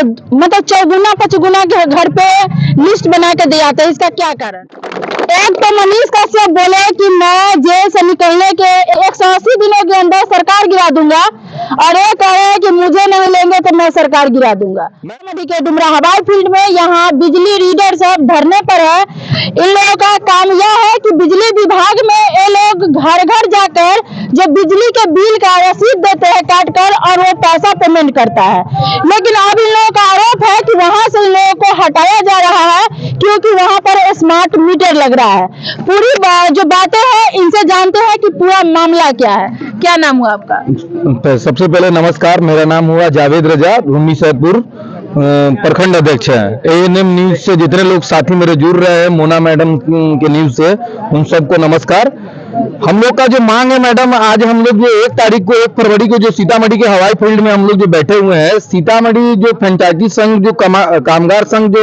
मतलब चौगुना पचगुना के घर पे लिस्ट बना के दे आते हैं, इसका क्या कारण? एक तो मनीष कश्यप बोले कि मैं जेल से निकलने के 180 दिनों के अंदर सरकार गिरा दूंगा, और ये कह रहे हैं कि मुझे नहीं लेंगे तो मैं सरकार गिरा दूंगा। नदी के डुमरा हवाई फील्ड में यहाँ बिजली रीडर सब धरने पर है। इन लोगों का काम यह है कि बिजली विभाग में ये लोग घर घर जाकर जो बिजली के बिल का रसीद देते हैं काट कर, और वो पैसा पेमेंट करता है। लेकिन अब इन लोगों का आरोप है कि वहां से इन लोगों को हटाया जा रहा है क्योंकि वहां पर स्मार्ट मीटर लग रहा है। पूरी जो बातें हैं इनसे जानते हैं कि पूरा मामला क्या है। क्या नाम हुआ आपका? सबसे पहले नमस्कार, मेरा नाम हुआ जावेद रजा, भूमि सैदपुर प्रखंड अध्यक्ष है। एएनएम न्यूज से जितने लोग साथी मेरे जुड़ रहे हैं, मोना मैडम के न्यूज से, उन सबको नमस्कार। हम लोग का जो मांग है मैडम, आज हम लोग जो 1 तारीख को 1 फरवरी को जो सीतामढ़ी के हवाई फील्ड में हम लोग जो बैठे हुए हैं, सीतामढ़ी जो फ्रेंचाइजी संघ जो कामगार संघ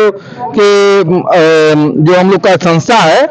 जो हम लोग का संस्था है,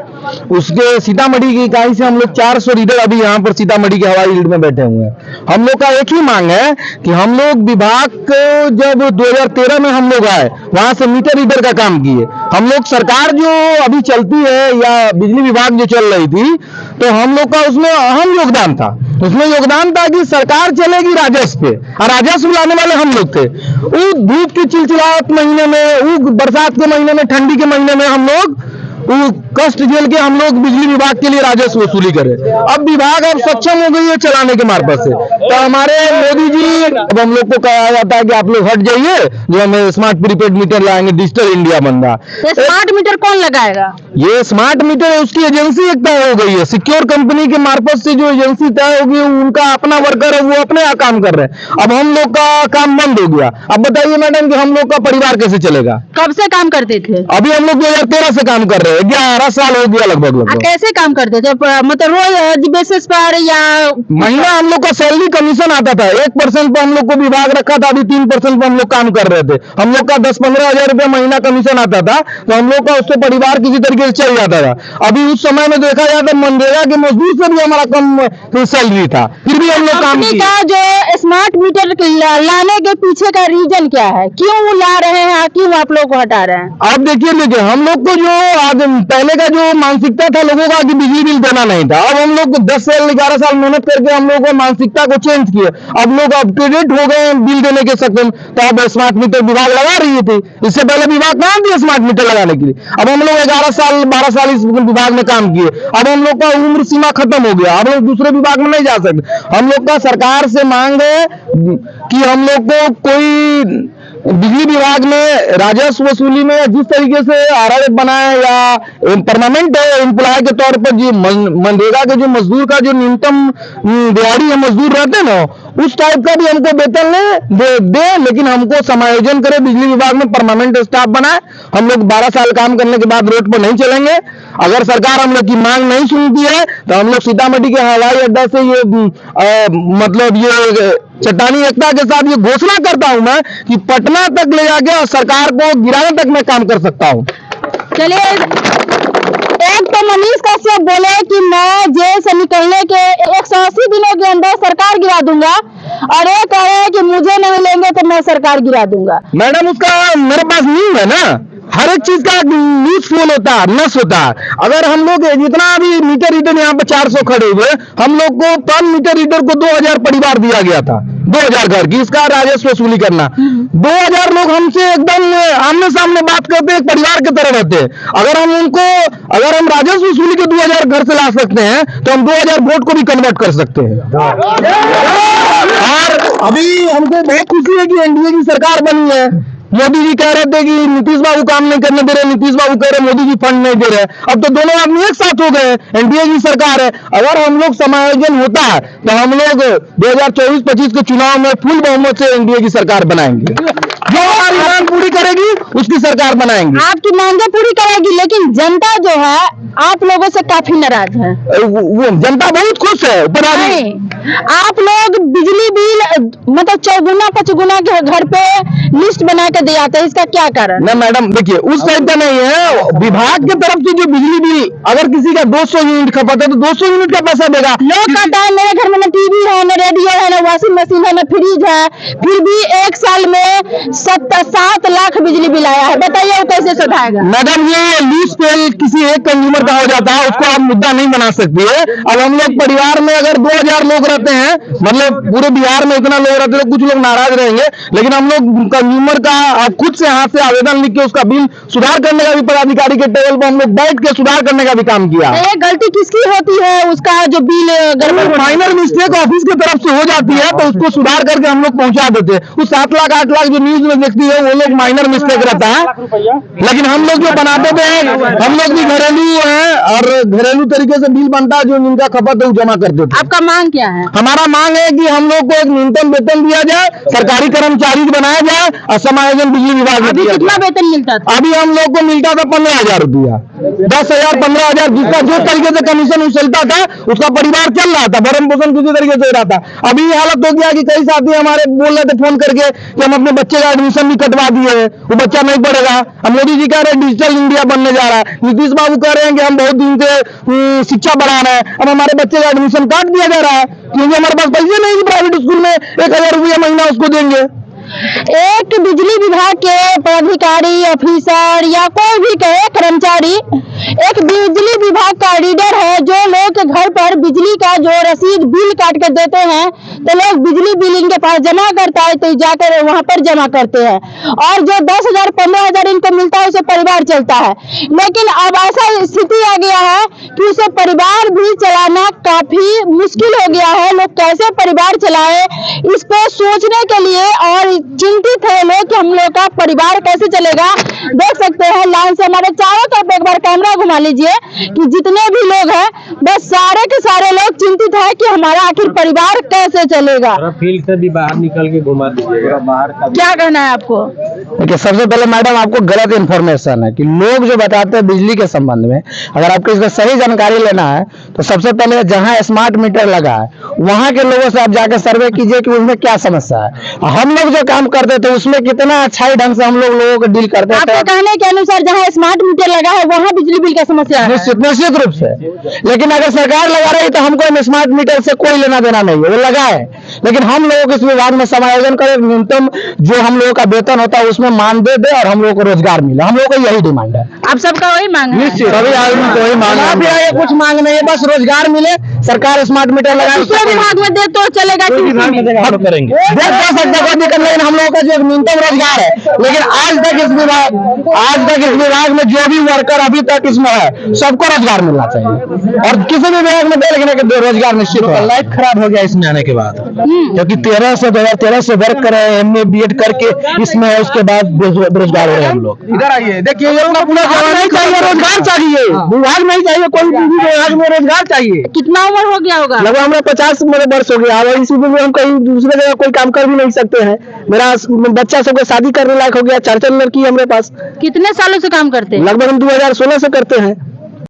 उसके सीतामढ़ी की इकाई से हम लोग 400 रीडर अभी यहाँ पर सीतामढ़ी के हवाई फील्ड में बैठे हुए हैं। हम लोग का एक ही मांग है कि हम लोग विभाग को जब 2013 में हम लोग आए, वहां से मीटर रीडर का काम किए। हम लोग सरकार जो अभी चलती है या बिजली विभाग जो चल रही थी, तो हम लोग का उसमें अहम योगदान था। उसमें योगदान था कि सरकार चलेगी राजस्व पे, और राजस्व लाने वाले हम लोग थे। वो धूप की चिलचिलाहट महीने में, वो बरसात के महीने में, ठंडी के महीने में हम लोग वो कष्ट झेल के हम लोग बिजली विभाग के लिए राजस्व वसूली करें। अब विभाग अब सक्षम हो गई है चलाने के मार्फत से। तो हमारे मोदी जी, अब हम लोग को कहा जाता है कि आप लोग हट जाइए, जो हमें स्मार्ट प्रीपेड मीटर लाएंगे, डिजिटल इंडिया बन रहा। स्मार्ट मीटर कौन लगाएगा? ये स्मार्ट मीटर है, उसकी एजेंसी एक तय हो गई है। सिक्योर कंपनी के मार्फत से जो एजेंसी तय होगी, उनका अपना वर्कर है, वो अपने यहाँ काम कर रहे हैं। अब हम लोग का काम बंद हो गया। अब बताइए मैडम कि हम लोग का परिवार कैसे चलेगा? कब से काम करते थे? अभी हम लोग 2013 से काम कर रहे हैं, 11 साल हो गया लगभग। कैसे काम करते थे? मतलब रोज बेसिस पर या महीना? हम लोग का सैलरी कमीशन आता था, 1% पे हम लोग को विभाग रखा था। अभी 3% पे हम लोग काम कर रहे थे। हम लोग का 10-15 हजार रुपया महीना कमीशन आता था, तो हम लोग का उससे परिवार किसी तरीके से चल जाता था। अभी उस समय में देखा जाए तो मनरेगा के मजदूर से भी हमारा कम सैलरी था, फिर भी हम लोग काम किया। जो स्मार्ट मीटर लाने के पीछे का रीजन क्या है? क्यों ला रहे हैं, क्यों आप लोग को हटा रहे हैं? आप देखिए हम लोग को जो आज पहले का जो मानसिकता था लोगों का कि बिजली बिल देना नहीं था, अब हम लोग 10 साल 11 साल मेहनत करके हम लोग को मानसिकता को चेंज किए। अब लोग अप टू डेट हो गए बिल देने के सक्षम। तो अब स्मार्ट मीटर विभाग लगा रही थी, इससे पहले विभाग कहाँ दिया स्मार्ट मीटर लगाने के लिए। अब हम लोग 11 साल 12 साल इस विभाग में काम किए, अब हम लोग का उम्र सीमा खत्म हो गया, अब लोग दूसरे विभाग में नहीं जा सकते। हम लोग का सरकार से मांग है कि हम लोग को कोई बिजली विभाग में राजस्व वसूली में जिस तरीके से आरआरएफ बनाए या परमानेंट एम्प्लॉय के तौर पर जो मनरेगा के जो मजदूर का जो न्यूनतम दिहाड़ी है मजदूर रहते हैं ना, उस टाइप का भी हमको वेतन दे, लेकिन हमको समायोजन करे, बिजली विभाग में परमानेंट स्टाफ बनाए। हम लोग 12 साल काम करने के बाद रोड पर नहीं चलेंगे। अगर सरकार हम लोग की मांग नहीं सुनती है तो हम लोग सीतामढ़ी के हवाई अड्डा से ये मतलब ये चट्टानी एकता के साथ ये घोषणा करता हूं मैं कि पटना तक ले जाके और सरकार को गिराने तक मैं काम कर सकता हूं। चलिए, एक तो मनीष कश्यप बोले कि मैं जेल से निकलने के 180 दिनों के अंदर सरकार गिरा दूंगा, और ये कह रहे हैं कि मुझे नहीं लेंगे तो मैं सरकार गिरा दूंगा। मैडम, उसका मेरे पास न्यूज है ना, हर एक चीज का न्यूज फोन होता है, नस होता है। अगर हम लोग जितना अभी मीटर रीडर यहाँ पे 400 खड़े हुए, हम लोग को पर मीटर रीडर को 2000 परिवार दिया गया था, 2000 घर की इसका राजस्व वसूली करना। 2000 लोग हमसे एकदम आमने सामने बात करते, एक परिवार की तरह रहते। अगर हम राजस्व वसूली के 2000 घर से ला सकते हैं, तो हम 2000 वोट को भी कन्वर्ट कर सकते हैं। और अभी हमको बहुत खुशी है कि एनडीए की सरकार बनी है। मोदी जी कह रहे थे कि नीतीश बाबू काम नहीं करने दे रहे, नीतीश बाबू कह रहे मोदी जी फंड नहीं दे रहे। अब तो दोनों आदमी एक साथ हो गए, एनडीए की सरकार है। अगर हम लोग समायोजन होता है तो हम लोग 2024-25 के चुनाव में फुल बहुमत से एनडीए की सरकार बनाएंगे। जो हमारी मांग पूरी करेगी उसकी सरकार बनाएंगे। आपकी मांगे पूरी करेगी, लेकिन जनता जो है आप लोगों से काफी नाराज है। वो जनता बहुत खुश है। आप लोग बिजली बिल मतलब चौगुना पचगुना के घर पे लिस्ट बना के दे आते हैं, इसका क्या कारण? ना मैडम देखिए, उस टाइप का नहीं है। विभाग की तरफ से जो बिजली बिल अगर किसी का 200 यूनिट खपत है तो 200 यूनिट का पैसा देगा। लोग कहता है मेरे घर में न टीवी है, न रेडियो है, न वॉशिंग मशीन है, न फ्रिज है, फिर भी 1 साल में 7 लाख बिजली बिल आया है। बताइए वो कैसे सुधारेगा? मैडम, ये लूज पेल किसी एक कंज्यूमर का हो जाता है, उसको आप मुद्दा नहीं बना सकती है। अब हम लोग परिवार में अगर 2000 लोग रहते हैं, मतलब पूरे बिहार में इतना लोग रहते हैं, तो कुछ लोग नाराज रहेंगे, लेकिन हम लोग कंज्यूमर का खुद से हाथ से आवेदन लिख के उसका बिल सुधार करने का भी पदाधिकारी के टेबल पर हम लोग बैठ के सुधार करने का भी काम किया। ये गलती किसकी होती है? उसका जो बिल गड़बड़ माइनर मिस्टेक ऑफिस की तरफ से हो जाती है तो उसको सुधार करके हम लोग पहुंचा देते हैं। उस 7 लाख 8 लाख जो न्यूज में देखती है वो लोग माइनर मिस्टेक रहता है, लेकिन हम लोग जो बनाते थे, हम लोग भी घरेलू हैं और घरेलू तरीके से बिल बनता है, जो जिनका खपत है वो जमा करते थे। आपका मांग क्या है? हमारा मांग है कि हम लोग को एक न्यूनतम वेतन दिया जाए, सरकारी कर्मचारी बनाया जाए और समायोजन बिजली विभाग में अभी किया कितना जाए। वेतन मिलता था? अभी हम लोग को मिलता था 15,000 रुपया, 10,000 15,000, जिसका जो तरीके से कमीशन उछलता था उसका परिवार चल रहा था, भरण पोषण किसी तरीके से हो रहा था। अभी ये हालत हो गया कि कई साथी हमारे बोल रहे थे फोन करके कि हम अपने बच्चे का एडमिशन भी कटवा दिए हैं, वो बच्चा नहीं पढ़ेगा। अब मोदी जी कह रहे हैं डिजिटल इंडिया बनने जा रहा है, नीतीश बाबू कह रहे हैं कि हम बहुत दिन से शिक्षा बढ़ा रहे हैं, अब हमारे बच्चे का एडमिशन काट दिया जा रहा है क्योंकि हमारे पास पैसे नहीं कि प्राइवेट स्कूल में 1,000 रुपया महीना उसको देंगे। एक बिजली विभाग के पदाधिकारी, ऑफिसर या कोई भी कहे कर्मचारी, एक बिजली विभाग का रीडर है जो लोग के घर पर बिजली का जो रसीद बिल काट कर देते हैं, तो लोग बिजली बिल इनके पास जमा करता है तो जाकर वहां पर जमा करते हैं, और जो 10,000 15,000 इनको मिलता है उसे परिवार चलता है। लेकिन अब ऐसा स्थिति आ गया है कि उसे परिवार भी चलाना काफी मुश्किल हो गया है। लोग कैसे परिवार चलाए, इस पे सोचने के लिए और चिंतित है लोग कि हम लोग का परिवार कैसे चलेगा। देख सकते हैं लाइन से हमारे चारों तरफ एक बार कैमरा घुमा लीजिए कि जितने भी लोग हैं बस सारे के सारे लोग चिंतित है कि हमारा आखिर परिवार कैसे चलेगा। फील्ड से भी बाहर निकल के घुमा दीजिएगा बाहर का। क्या कहना है आपको? देखिए, सबसे पहले मैडम आपको गलत इन्फॉर्मेशन है कि लोग जो बताते हैं बिजली के संबंध में, अगर आपको इसका सही जानकारी लेना है तो सबसे पहले जहां स्मार्ट मीटर लगा है वहां के लोगों से आप जाकर सर्वे कीजिए कि उसमें क्या समस्या है। हम लोग जो काम करते थे उसमें कितना अच्छाई ढंग से हम लोगों को डील करते थे। आपके कहने के अनुसार जहाँ स्मार्ट मीटर लगा है वहाँ बिजली बिल का समस्या है? निश्चित रूप से, लेकिन अगर सरकार लगा रही तो हमको स्मार्ट मीटर से कोई लेना देना नहीं है, वो लगा है, लेकिन हम लोगों को इस विभाग में समायोजन करें, न्यूनतम जो हम लोगों का वेतन होता है उसमें मानदेय दे और हम लोगों को रोजगार मिले। हम लोगों को यही डिमांड है। आप सबका वही मांग है? सभी आदमी को वही मांग है, कुछ मांग नहीं है, बस रोजगार मिले, सरकार स्मार्ट मीटर लगाए। दूसरे विभाग में दे तो चलेगा कि हम करेंगे, देख सकते कोई दिक्कत नहीं, हम लोगों का जो न्यूनतम रोजगार है, लेकिन आज तक इस विभाग में जो भी वर्कर अभी तक इसमें है सबको रोजगार मिलना चाहिए, और किसी भी विभाग में दे लेकिन रोजगार निश्चित हो। लाइफ खराब हो गया इसमें आने के बाद, क्योंकि 2013 से वर्क कर रहे हैं, MA BEd करके इसमें है, उसके बाद बेरोजगार हो रहे हैं हम लोग। इधर आइए, देखिए ये अपना पूरा नहीं चाहिए, रोजगार चाहिए, विभाग नहीं चाहिए, कोई भी विभाग में रोजगार चाहिए। कितना उम्र हो गया होगा? लगभग हमें 50 वर्ष हो गया, और इसी में हम कहीं दूसरे जगह कोई काम कर भी नहीं सकते हैं। मेरा बच्चा सबको शादी करने लायक हो गया, 4 लड़की है हमारे पास। कितने सालों से काम करते हैं? लगभग हम 2016 से करते हैं।